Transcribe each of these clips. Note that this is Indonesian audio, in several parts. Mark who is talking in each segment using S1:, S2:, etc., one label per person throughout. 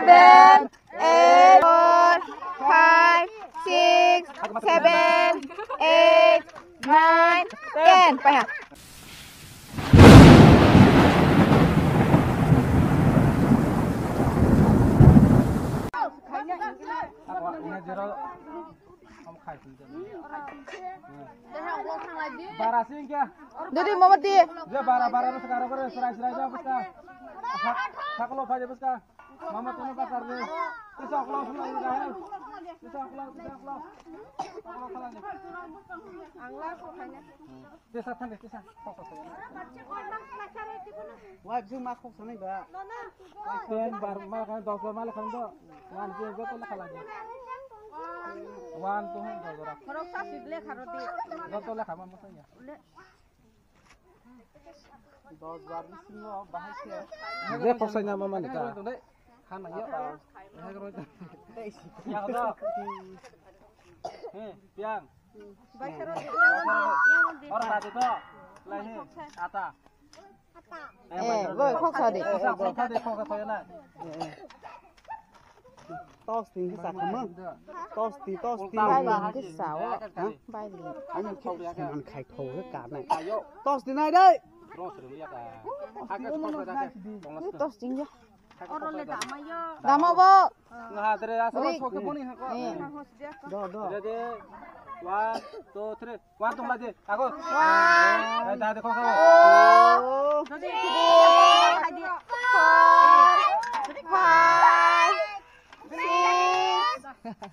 S1: 7, 8, 4, 5, 6, 7, 8, 9, 10.ไปค่ะJadi mau mati.
S2: Dia bara-bara sekarang kan serai-serai aja pesta. Saklo aja pesta. Mama tuh pasar deh. Bisa saklo semua ini dah. Bisa saklo. Saklo salah nih.
S1: Anglar kokanya.
S2: Desa tan desa. Fokus aja.
S3: Wah, bisa makuk sana enggak?
S2: Ten bar mal kan 10 mal kan tuh. Wan juga tuh lah lagi. Wan tuh enggak.
S1: Kalau kasih beli karoti.
S2: Enggak tuh lah kamu masanya.
S3: 10 bar semua bahas ya.
S2: Dia posenya mama nih kan. Kan aja. Ya udah. Piang.
S1: Baik karoti.
S2: Orang tadi tuh lahi ata.
S1: Boy kok sadi.
S2: Kok tadi kok katanya.
S3: Tos tinggi sakemeng. Tos ti.
S1: Bai lin cái sáu ạ. Bai lin.
S3: Anh ăn khai khổ cái cả này. Tos tí này đây.
S1: Tos tinggi. Damo bo.
S3: Dah.
S2: Jadi 1, 2, 3. 1 tuh lagi. Aku.
S1: 1,
S2: Dah kok.
S1: 2, 3, 4, 5, 6, 7, 8, 9,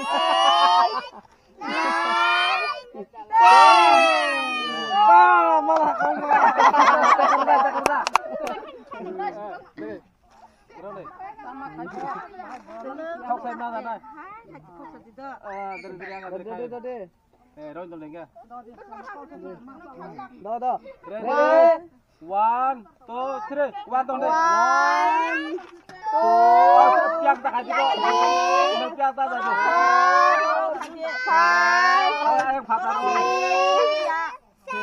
S1: 10.
S3: Malah kamu.
S2: Kau xem nào này?
S3: Đây.
S2: Rồi tôi lên kìa.
S3: Đó.
S2: Ready? 1, 2, 3. 1 tuh deh.
S1: 1, 2,
S2: Piang tak aja kok. Piang tak aja.
S1: 5,
S2: Ayo patah.
S1: 6, 7, 8, 9,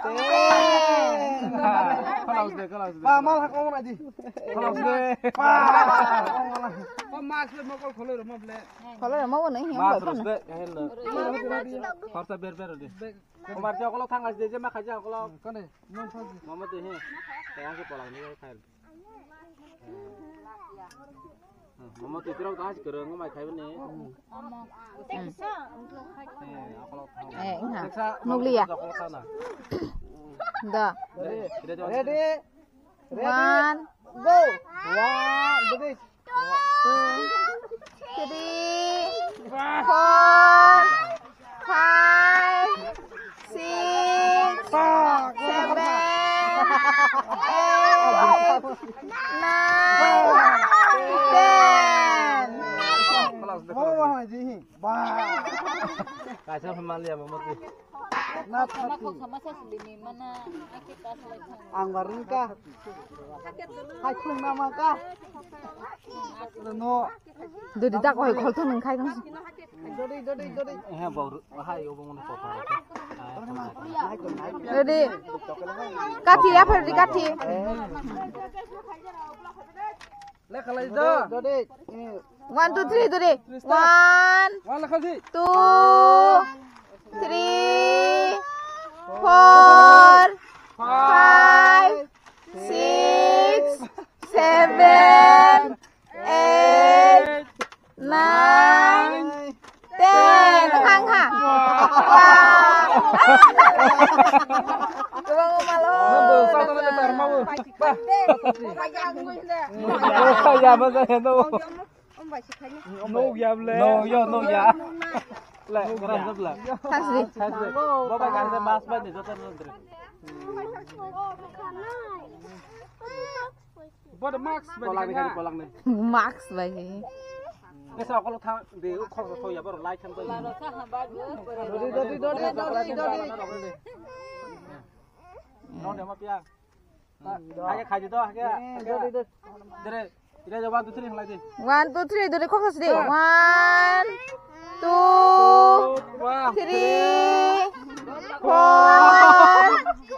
S1: 10.
S2: Kalau malah kamu lagi. Kalau sudah. Mas mau kol kholo rumah beli.
S1: Kalau mau nih yang
S2: Mas
S1: berapa?
S2: terus deh, Harus biar deh. Kemarin kalau tanggal aja mak aja kalau kan deh. Mama tuh ini. Kayak aku pulang ini kayak. Mama tuh terus kasih kereng mai kayak ini.
S1: Enggak. Nugli ya? Dah.
S3: Ready.
S1: 1,
S3: Go. 1, ready.
S1: 2, 3, 4, 5, 6, 7, 8, 9, 10.
S3: Mau aja nih.
S2: Kasih pemali ya mama tuh.
S3: Anggar nikah. Hai khung nama kah? No.
S1: Jadi tak kau kau tuh nengkai kan?
S3: Dodi.
S2: Baru hai obong foto.
S1: Jadi kati apa di kati?
S3: Lek kalau itu. Dodi.
S1: 1, 2, 3 Dodi. 1, 2, 3, 4, 5, 6, 7, 8, 9, 10. Hang. Coba malu.
S2: No ya. Lek kurang sebelah.
S1: Hasri.
S2: Bapak kasih mas banget itu terus. Pada Max pulang nih.
S1: Max bagi.
S2: Ini soal kalau thang di kok so ya baru like kan tuh.
S3: Dodi.
S2: No dia mah piang. Ayo kaji tuh ya. Dere, kita coba 1, 2, 3 lagi.
S1: 1, 2, 3 Dodi kok hasri. 1, 2, 3, 4,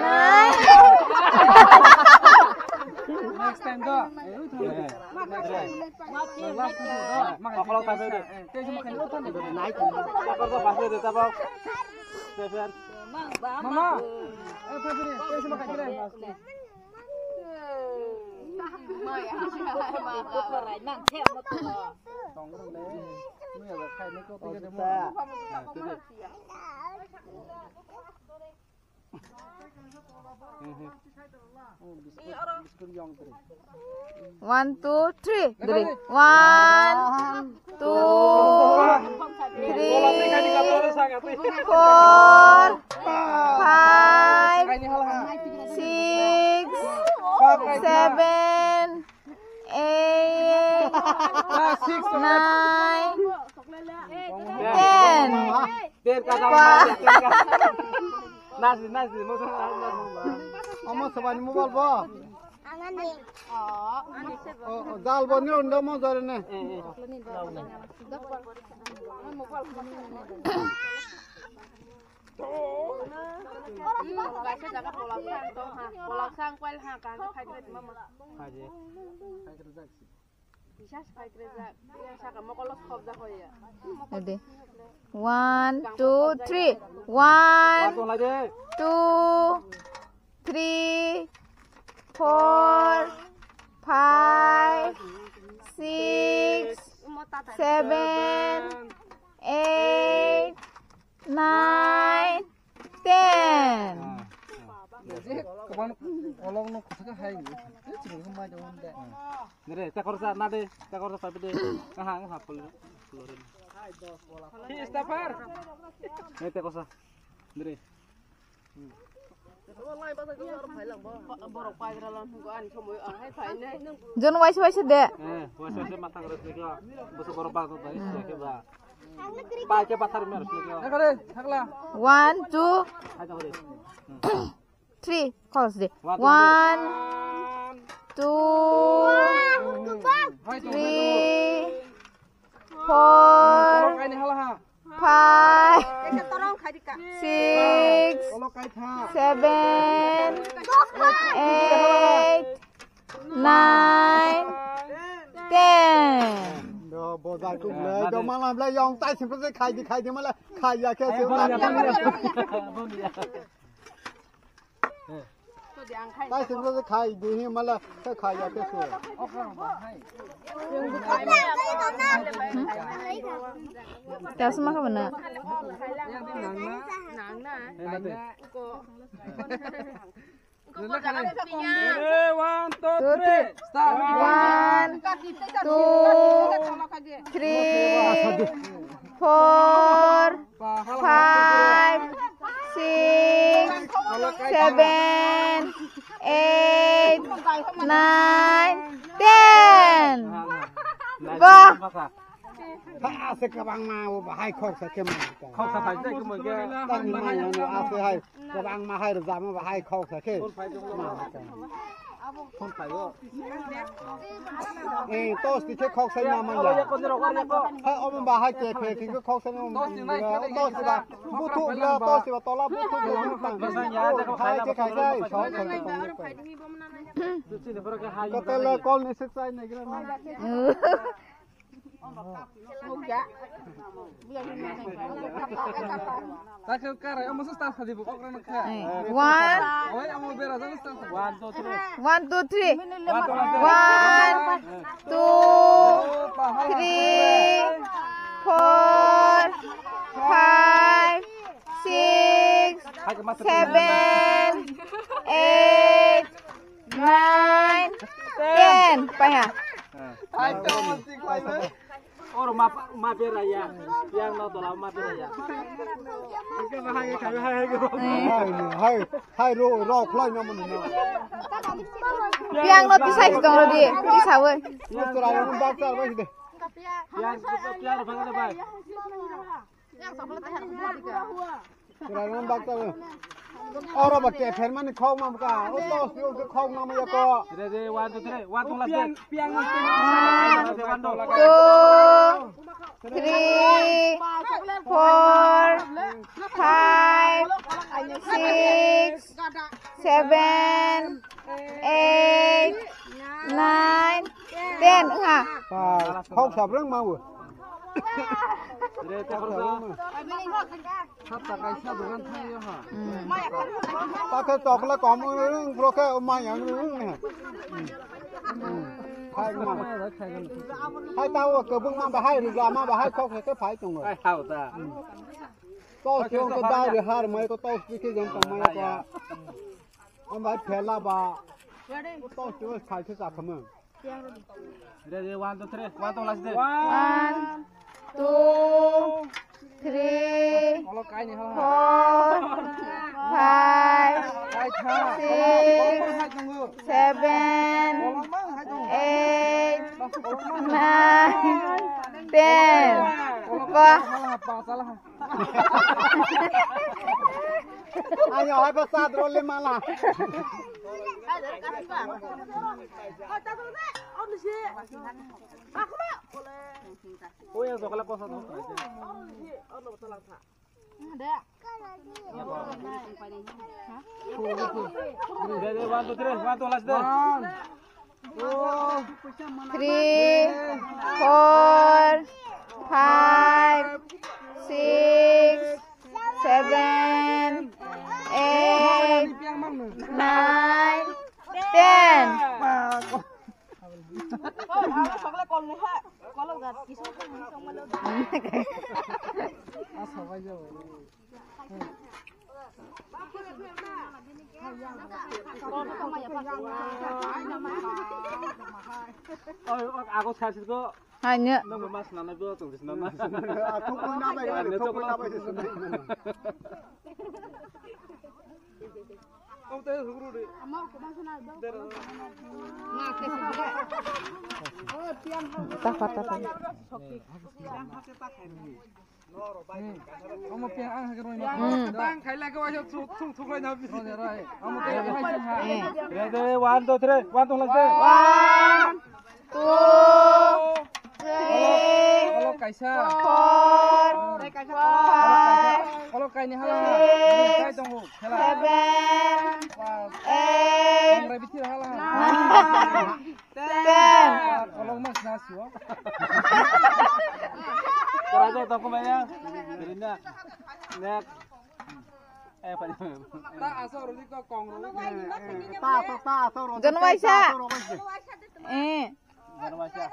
S1: nine,
S2: Next time to. Last to. Kalau sampai deh. Kayak cuma kayak lutan deh.
S3: Naik.
S2: Takor tuh pasti deh, tapau. Seven. Mama. Apa ini? Kayak cuma kayak gini. Tong dong deh. Ini ada kayak neko tiga deh mau.
S1: one, two, three, duri. One, two, three, four, five, six, seven, eight, nine, 10.
S2: Ten kata. Nasi mau
S3: Ama sabani mobile ba. Dal bani unda mo jare ne.
S1: Jadi, one, two, three, one, two, three, four, five, six, seven, eight, nine, 10.
S2: Kapan kalau nak kita hai ni, cuma cuma jauh deh. Nere, tak korsa nade, tak korsa sampai deh. Kahang hafal keluarin. Hi stafar. Nere tak korsa. Nere.
S1: John wise deh.
S2: Wasa matang harus ni kau. Besok korban tu tadi siapa ba. Pakai pasar ni harus ni kau. Nak ada, haklah.
S1: One, two, three. Calls deh. One, two, three, four, five, six, seven, eight, nine, 10.
S3: Đó bộ dài cũng lấy, đó mà làm lại dòng tay xem sẽ khai thì mà là khai ra kia xíu tay xem sẽ khai thì mà là sẽ khai ra kia xíu.
S1: Tahu semua kan benar.
S2: One, two, three, start.
S1: One, two, three, four, five, six, seven, eight, nine, 10. Bah.
S3: Thả sẽ các bạn mà hai khóc sẽ cái mà
S2: Không sao phải dậy cái mười kia.
S3: tăng mà nó sẽ hai các bạn mà hai được giảm mà hai khóc sẽ cái
S2: Không phải đâu.
S3: tos thì khóc sẽ mà
S2: Kalau con rồi con con.
S3: hai ông bà hai kẹp thì cái khóc sẽ nó tos thì là bút thuốc là tos thì là to là bút thuốc là bút tăng hai cái dây sáu cái có tên là con này sức sai này cái này
S2: Tak kira, kamu mesti start tadi bukan orang kaya.
S1: One,
S2: Oh, kamu beres aja start. One, two, three.
S1: one, two, three. One, two, three, four, five, six, seven, eight, nine, 10. Pak ya?
S2: Orang mampir aja, yang nol dolar mampir aja. Mungkin mahal
S3: hai ro khloy nó mình nó
S1: Piang no tisai dong lo di, tisawai.
S3: nó tụi nó bác ra vậy đi
S2: Yang bagaimana bay?
S3: tụi nó bác ra orang pakai firman khâu mà cả ô tô siêu cái khâu mà bây giờ
S2: Jadi one, two, three. One, two, three. Piang
S1: Two, three, four, five, six, 7 8 9 10 ha
S3: khóc sập rất mau
S2: Dere ta korsa. Hatta kaisa bukan thay ha.
S3: ta cái chọc là có một pro cái mai yang này hai tao cơ bưng mang bà hai rồi mà bà hai khóc cái phải chung rồi
S2: Ai hau ta.
S3: to chiều cái đau thì hai mấy cái to cái giống tầm mấy cái ông bà phê la bà to chiều phải cái啥không
S2: Dere 1 2 3 1 2 last day.
S1: 1 2 3
S2: Kalau kai ni ha.
S1: 4 5 6 7 8 9 10
S2: Salah.
S3: anh hỏi bà sa rồi lên mà là
S2: Oh yang coklat kosa tu. Dere 1 2 3 1 2 last day.
S1: 3 4 5 6 7 8 9 10
S2: Oh, aku kasih ko.
S1: hanya
S2: Nang mas nana biar tunggu nana.
S3: aku pun nama ya aku pun nama itu
S2: Kamu tahu guru deh.
S1: tak patah
S2: Kamu piang ang hakiroy na. Tang kaila ko ayo thuk lay na bis. Kamu tayo hai chen ha. Ready 1 2 3 1 2 last day.
S1: 1 2 3
S2: Kalau kaisa.
S1: 4 5
S2: Kalau kai ni hala. Kai tong hu. Hela.
S1: 7 8
S2: Rai bitir hala.
S1: 10
S2: Kalau mas nasio. Keraja toko banyak. Dirinya. Nek. Apa ni? Tak asal rudi ko kong rudi.
S3: ta rồi
S1: Jangan waisa.
S2: Mana masya.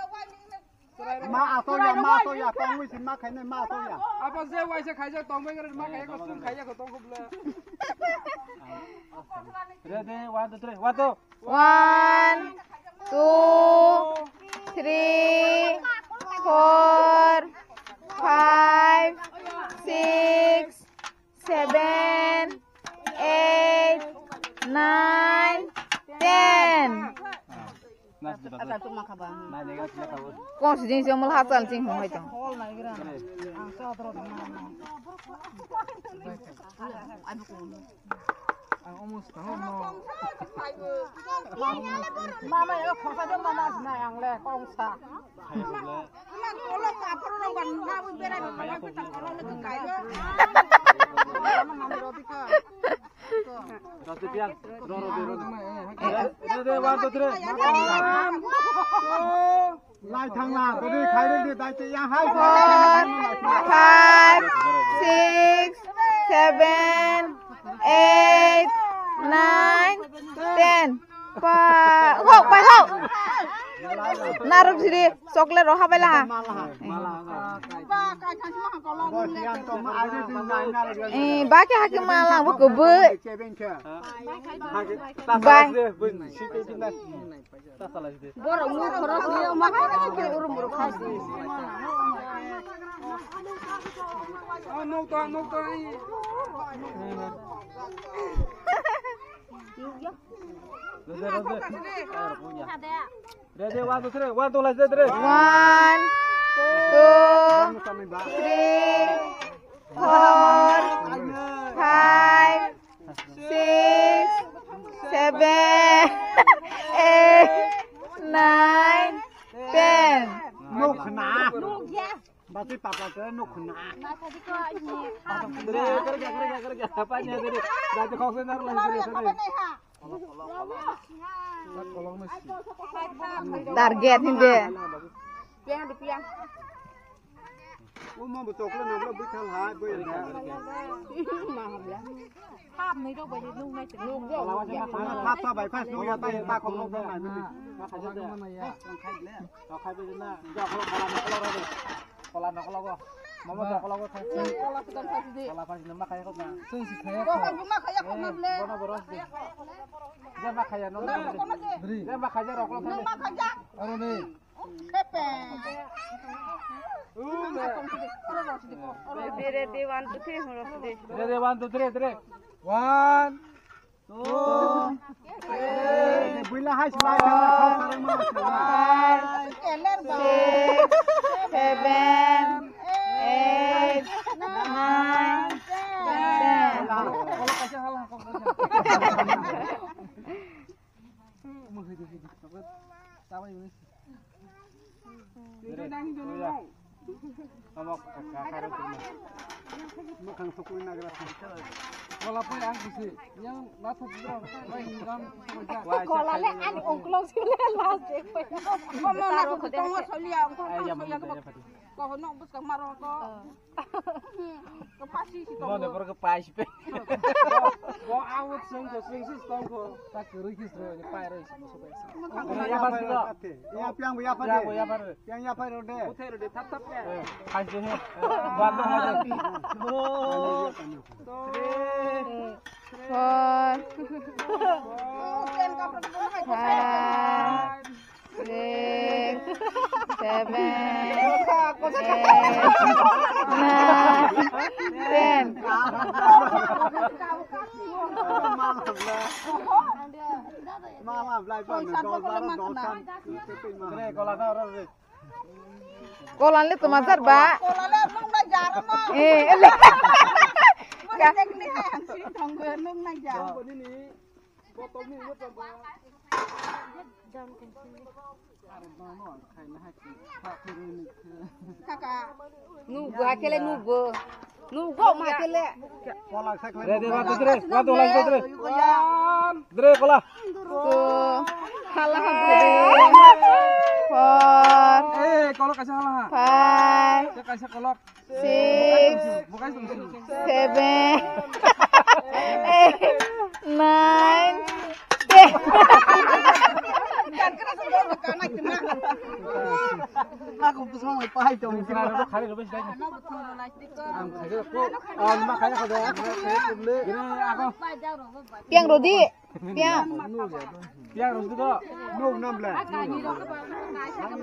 S3: ma to ya con với xin ma cái này ma to ya
S2: Apa saya waisa kaya tong mai kan mak kaya ko tum kaya ko tong ko bla. Ready 1 2 3 1 2.
S1: 1 2 3 4 5 6 7 8 9 10
S2: Nas de baba. Nah, jaga sila kawus.
S1: con sử dụng siêu hát chân chính không hay chẳng
S2: Ang almost tahu no.
S4: Mama ya khosa jo mama na yang le kong sa.
S2: Hai bla.
S4: Ina kolong ka pro no wan ha bu bere ba ba ta kolong le kai yo. Mama mami roti ka.
S2: Roti pian. Roti. Ready 1 2 3.
S3: lại thằng nào tôi đi khai đi tại chị ăn hai
S1: 4 5 6 7 8 9 10 Hok pai hok naruh sini coklat roh apa lah
S4: Ba ka chan ma kolong
S3: rồi
S4: le.
S3: thì ăn tôm ai đi từ này ra rồi
S1: baki hakim malang bu kebe
S3: chơi bên kia
S2: Tak salah sih, bun. Situ pindah. Tak salah sih.
S4: Borong mu khoros le ma ka ke urum uru khas.
S2: Oh, no to ai. Ready. Air punya. Ready 1 2 3. 1 2 last day 3.
S1: 1 2 3 4 5 6 7 8 9 10
S3: nục nà
S4: Lu ya.
S3: bà chị papa cái nục khẩn
S2: Kerja. Apanya tadi? Nanti kau senar lagi tadi.
S1: Target hindi.
S4: Piang di piang.
S3: mau betul kan nggak boleh thal hai boleh
S4: Mahal ya. Tháp mấy đâu vậy nung này chỉ nung rồi.
S3: tháp sao vậy phát xuống tay ta không nông này
S2: Maka jadi. Kau khai bây giờ na. Jauh kalau ada. Kalau nak kalau kau. Mama jauh kalau kau khai.
S4: Kalau kita kasih di.
S2: Kalau pas nama khai kau na.
S4: Kau kan cuma kayak kau ngambil.
S2: Bono boros di. Jangan kaya nong. Jangan kaya rok lo.
S4: Nung mak aja.
S2: Anu ni.
S4: Kepe.
S1: Ready 1 2 3
S2: Ready 1 2 3 3. 1 2
S3: bila hai slide kan kau sarang mah
S4: Keler bang.
S1: 6 7 8 9
S2: Kalau kasih halah kau kasih. Sama ini. Itu nang dulu. Kamu kakak itu.
S3: makan sukui nagra
S2: Kalau apa yang sih, yang mata tidak, lain kan semua.
S4: Kalau le ani ongklong sih le las deh. Kau mau nak kau tengok solia kau solia kau nak bus kamar kau. Kau pasti sih kau.
S2: Mana pergi pas pe. Kau awet sing stong kau. Tak kerikis roh, pai roh semua. Ya pas tu.
S3: ya piang bu ya pa
S2: Ya,
S3: de
S2: ya par.
S3: piang ya pa ro de
S2: Utai roh, tap ya. Pas je. Bantu aja.
S1: 4
S4: Mungkin kau pergi kau
S1: 5 6 7
S3: malam lai pa do kan
S2: Kene kalau ada orang ni.
S1: Kolan le tumazar ba.
S4: Kalau le nung na jarang mah.
S1: Ele.
S4: Kau teknik yang sih tangguh nung na jarang.
S2: Ini botol ni buat apa?
S4: Kakak.
S1: Nugo akele nugo. Nugo makele.
S3: pola sak
S2: Ready 1 2 3. 1 2 3. 3 kola.
S1: Tuh. Halah 4
S2: Kalau kasih halah.
S1: 5
S2: Saya kasih kolok.
S1: 6
S2: Bukan itu.
S1: 7 8 9 10.
S4: Kan kena sudah kanak kena.
S3: aku pun mau pa hai dong
S2: Kira kali lebih sedikit.
S4: Anak betul lagi ke.
S2: Saya aku, makanya kau dah. Saya kubli. Ini aku.
S1: Piang Rodi. Piang.
S2: Yang harus itu.
S3: nung nam le ani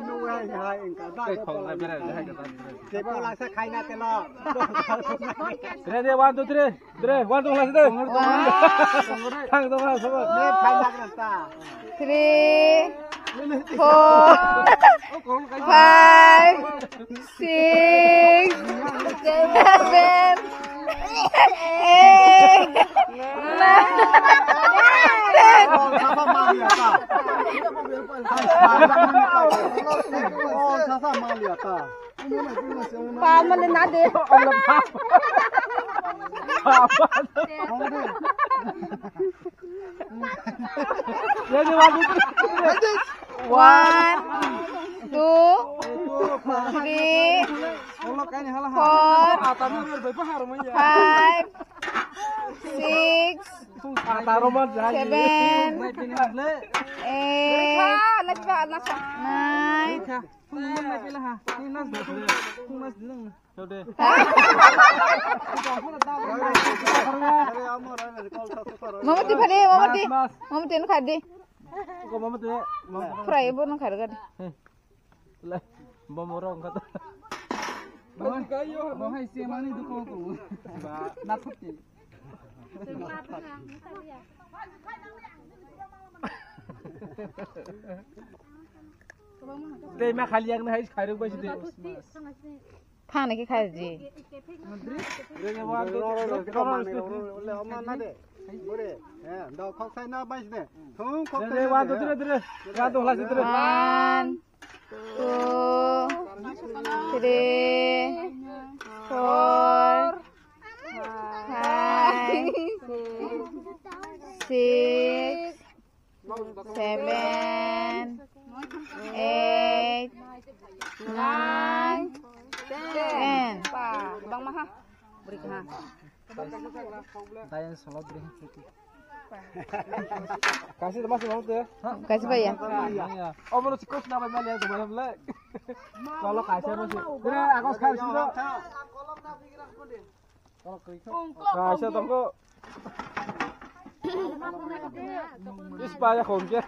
S3: nung hai hai engka da
S2: Kau nak beres, dah kata.
S3: ke pola sak khai na te lo
S2: Ready 1 2 3. 3 1 2 3. Tang tu lah semua.
S3: ne khai na kan ta
S1: 3 4 5 6 7
S3: Sasa malia ta. Oh, sasa malia ta.
S4: Paman din natin.
S2: Ready 1 2 3.
S1: 1 2 3
S2: Kolok kan halah.
S1: 4
S2: Atanya berbeda harumnya.
S1: 5 6
S2: Taruman dah.
S1: 7
S2: Mai pilih le.
S1: 8
S4: Nasa nasa.
S1: 9
S2: Pun mai pilih ha. Ni nas dah. Pun nas dileng. Sudah.
S1: Mamati phade mamati nu khadi
S2: Kau mama tu.
S1: fry bo nu khar gadi
S2: Le. Bomorong kata. Bang kayo. Bang hai siapa ni tu kau tu. Nak putih. Deh, mak kali yang ni hari ruk baju deh.
S1: khang ne ki khai ji
S2: Deh, nyawa tu.
S3: Dah kau sai na bais ne. Thung kau
S2: Deh, wan tu deh, deh. Wan tu lah deh.
S1: 1 2 3 4, 5, 6, 7, 8, 9, 10.
S4: Bang mah. Beri ha.
S2: Tayo sa loob rin. Kasih teman sih mau tuh.
S1: Kasih Pak ya.
S2: Iya. Oh menurut si coach nama Mel yang tuh banyak lek. Kalau kasih masih. Ini aku sekarang sudah. Kalau kasih tunggu. Ini supaya kongke.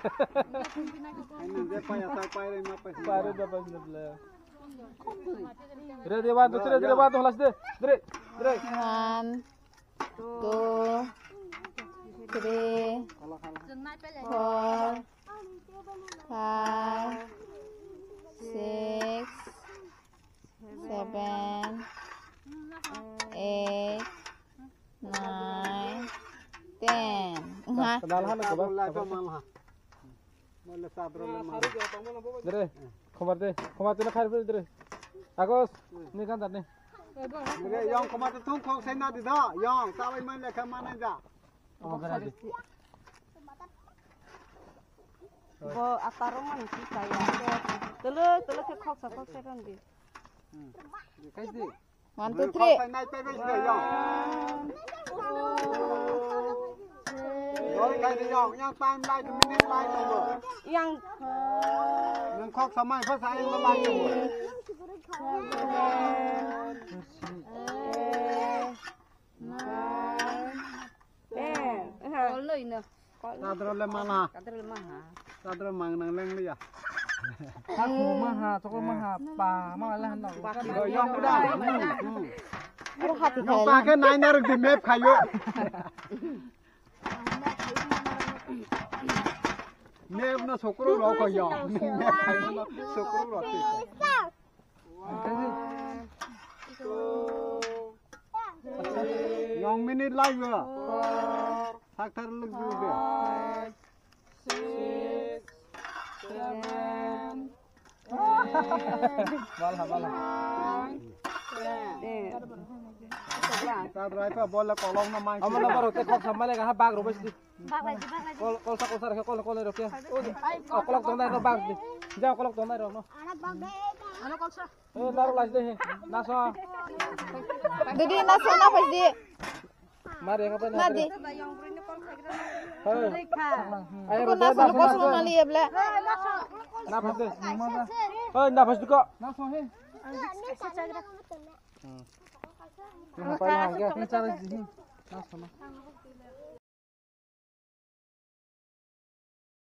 S3: Ini dia payah sampai ini apa sih?
S2: Baru dapat sebelah. Dire bantu, dire bantu las deh. Dire.
S1: 1, 2, 3, 4, 5, 6, 7, 8, 9, 10.
S2: Kedalahan ke bawah.
S3: Mulai ke malah. Mulai sadar lemah.
S2: Dire. Khabar deh. Khabar tuh nak khabar dire. Agus, ini kan tadi.
S3: Ini yang kemarin tuh kau saya nanti dah. Yang sampai mana ke mana dah?
S2: Oh, berarti.
S4: Bo atarongan sih saya. Telur ke kok seron di.
S3: Kasih.
S1: 1, 2, 3.
S3: Kau naik pe wis deh yang. Rồi cái gì yang time lại the minute lại rồi.
S4: Yang
S3: Nang kok samai pas saya yang lebay rồi.
S4: 10. Có lời nữa.
S3: Sadar lemah lah.
S4: Kadar lemah ha.
S3: Sadar mang nang leng dia.
S2: Aku mah, toko mah, pa, malah hendak.
S3: Rồi yang udah.
S1: Aduh hati
S3: Yang
S1: saya.
S3: pakai naik narik di map kayu. Map na sokro lo ko yang. Map kayu na sokro lo ti. Yang minit lagi ya. Thak thar lug juga.
S2: Malah.
S3: Sadar apa bola kolong na main.
S2: Aman baru tek kok sama lagi bag robes di. Kol sak kol rok ya. Oh, kolok tong dai bag di. Jauh kolok tong dai rok no.
S4: Ano kolsa?
S2: Laru las deh. Naso.
S1: Jadi nasa apa sih?
S2: Mari ngapain?
S1: Nadi.
S2: Ayo
S1: Kau nasa lepas rumah liya bela.
S2: Nafas deh. Nafas juga. Naso he. Ngapain lagi? Ini cara sini. Naso.